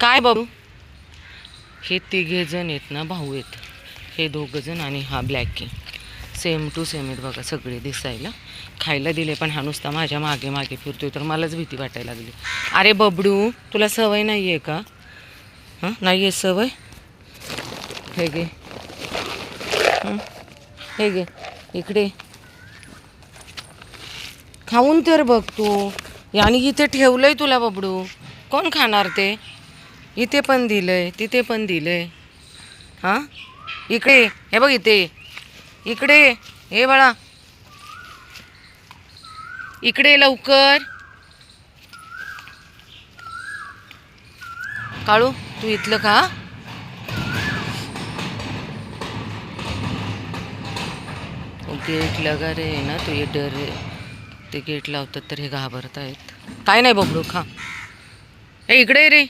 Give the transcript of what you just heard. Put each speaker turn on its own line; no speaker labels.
काय बाबू? हे तिघे जण आहेत ना, भाऊ आहेत. हे दोघं जण आणि हा ब्लॅकी सेम टू सेम आहेत बघा सगळे दिसायला. खायला दिले पण हा नुसता माझ्या मागे मागे फिरतोय, तर मलाच भीती वाटायला लागली. अरे बबडू, तुला सवय नाही आहे का? हां, नाही आहे सवय? हे गे, हे गे इकडे खाऊन तर बघ तू. आणि इथे ठेवलंय तुला बबडू, कोण खाणार ते? इथे पण दिलंय, तिथे पण दिलंय. हां, इकडे हे बघ, इथे इकडे हे बाळा, इकडे लवकर. काळू, तू इथलं का? गेट लगा रे ना, तो ये डर रे. ते गेट लावतात तर हे घाबरतायत. काय नाही बबडू, खा. ए इकडे रे.